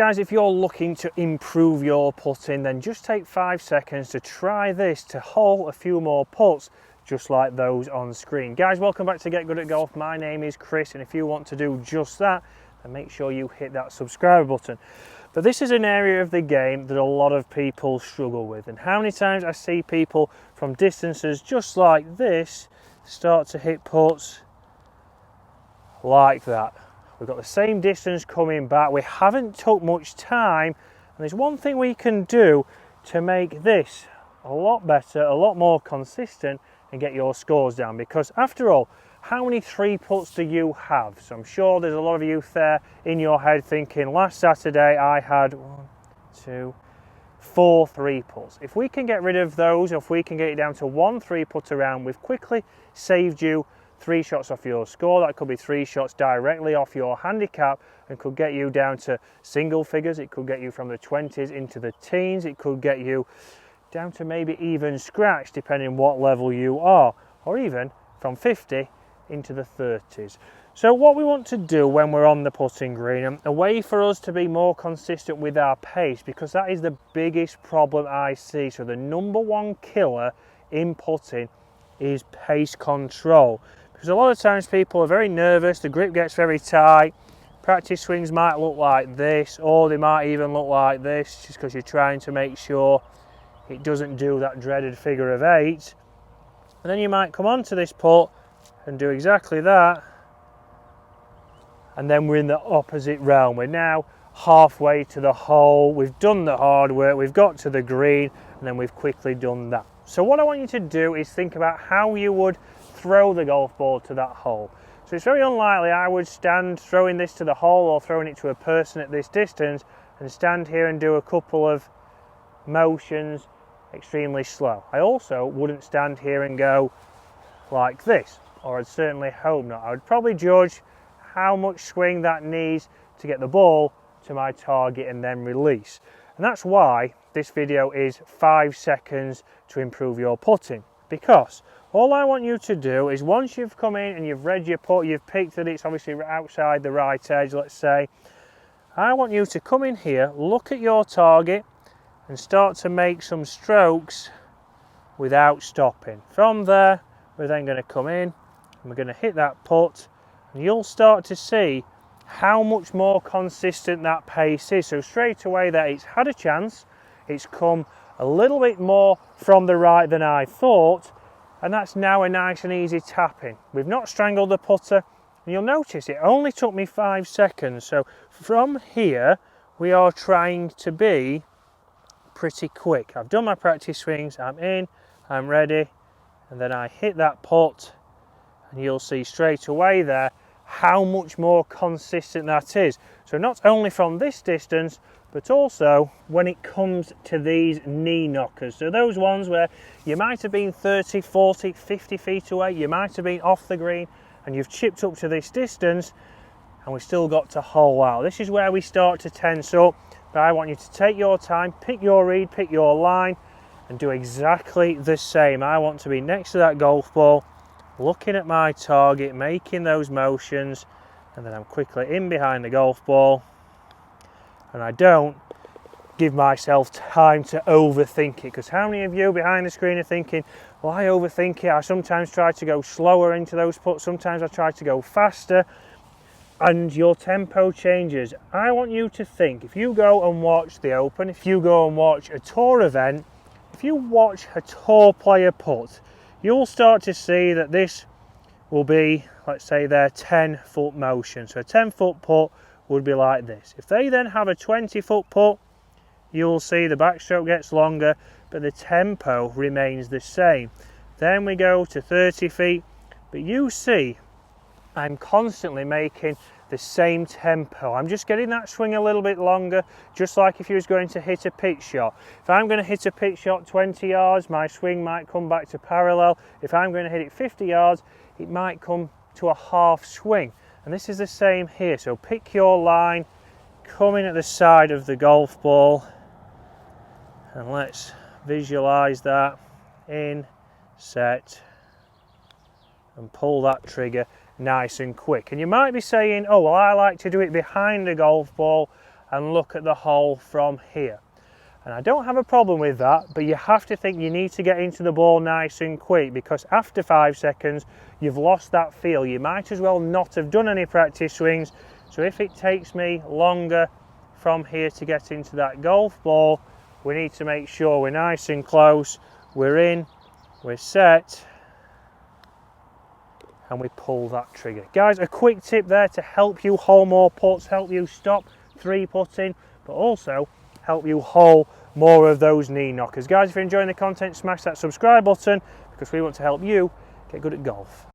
Guys, if you're looking to improve your putting, then just take 5 seconds to try this to hole a few more putts just like those on screen. Guys, welcome back to Get Good at Golf. My name is Chris, and if you want to do just that, then make sure you hit that subscribe button. But this is an area of the game that a lot of people struggle with, and how many times I see people from distances just like this start to hit putts like that. We've got the same distance coming back, we haven't took much time, and there's one thing we can do to make this a lot better, a lot more consistent, and get your scores down. Because after all, how many 3 putts do you have? So I'm sure there's a lot of you there in your head thinking, last Saturday I had 1, 2, 4 3 putts. If we can get rid of those, or if we can get it down to 1 3 putt around, we've quickly saved you 3 shots off your score. That could be 3 shots directly off your handicap and could get you down to single figures. It could get you from the 20s into the teens. It could get you down to maybe even scratch, depending what level you are, or even from 50 into the 30s. So what we want to do when we're on the putting green, and a way for us to be more consistent with our pace, because that is the biggest problem I see. So the number one killer in putting is pace control. Because a lot of times people are very nervous, the grip gets very tight, practice swings might look like this, or they might even look like this, just because you're trying to make sure it doesn't do that dreaded figure of 8. And then you might come onto this putt and do exactly that, and then we're in the opposite realm. We're now halfway to the hole, we've done the hard work, we've got to the green, and then we've quickly done that. So what I want you to do is think about how you would throw the golf ball to that hole. So it's very unlikely I would stand throwing this to the hole or throwing it to a person at this distance and stand here and do a couple of motions extremely slow. I also wouldn't stand here and go like this, or I'd certainly hope not. I would probably judge how much swing that needs to get the ball to my target and then release. And that's why this video is 5 seconds to improve your putting, because all I want you to do is, once you've come in and you've read your putt, you've picked that it's obviously outside the right edge, let's say, I want you to come in here, look at your target, and start to make some strokes without stopping. From there, we're then going to come in and we're going to hit that putt, and you'll start to see how much more consistent that pace is. So straight away there, it's had a chance, it's come a little bit more from the right than I thought, and that's now a nice and easy tapping. We've not strangled the putter, and you'll notice it only took me 5 seconds. So from here, we are trying to be pretty quick. I've done my practice swings, I'm in, I'm ready, and then I hit that putt, and you'll see straight away there how much more consistent that is. So not only from this distance, but also when it comes to these knee knockers. So those ones where you might have been 30, 40, 50 feet away, you might have been off the green, and you've chipped up to this distance, and we've still got to hole out. This is where we start to tense up, but I want you to take your time, pick your read, pick your line, and do exactly the same. I want to be next to that golf ball, looking at my target, making those motions, and then I'm quickly in behind the golf ball, and I don't give myself time to overthink it. Because how many of you behind the screen are thinking, well, I overthink it, I sometimes try to go slower into those putts, sometimes I try to go faster, and your tempo changes. I want you to think, if you go and watch the Open, if you go and watch a tour event, if you watch a tour player putt, you'll start to see that this will be, let's say, their 10-foot motion. So a 10-foot putt would be like this. If they then have a 20-foot putt, you'll see the backstroke gets longer, but the tempo remains the same. Then we go to 30 feet, but you see I'm constantly making the same tempo. I'm just getting that swing a little bit longer, just like if you was going to hit a pitch shot. If I'm going to hit a pitch shot 20 yards, my swing might come back to parallel. If I'm going to hit it 50 yards, it might come to a half swing. And this is the same here. So pick your line, come in at the side of the golf ball, and let's visualize that. In, set, and pull that trigger nice and quick. And you might be saying, oh well, I like to do it behind the golf ball, and look at the hole from here. And I don't have a problem with that, but you have to think you need to get into the ball nice and quick, because after 5 seconds, you've lost that feel. You might as well not have done any practice swings. So if it takes me longer from here to get into that golf ball, we need to make sure we're nice and close, we're in, we're set, and we pull that trigger. Guys, a quick tip there to help you hole more putts, help you stop 3-putting, but also help you hole more of those knee knockers. Guys, if you're enjoying the content, smash that subscribe button, because we want to help you get good at golf.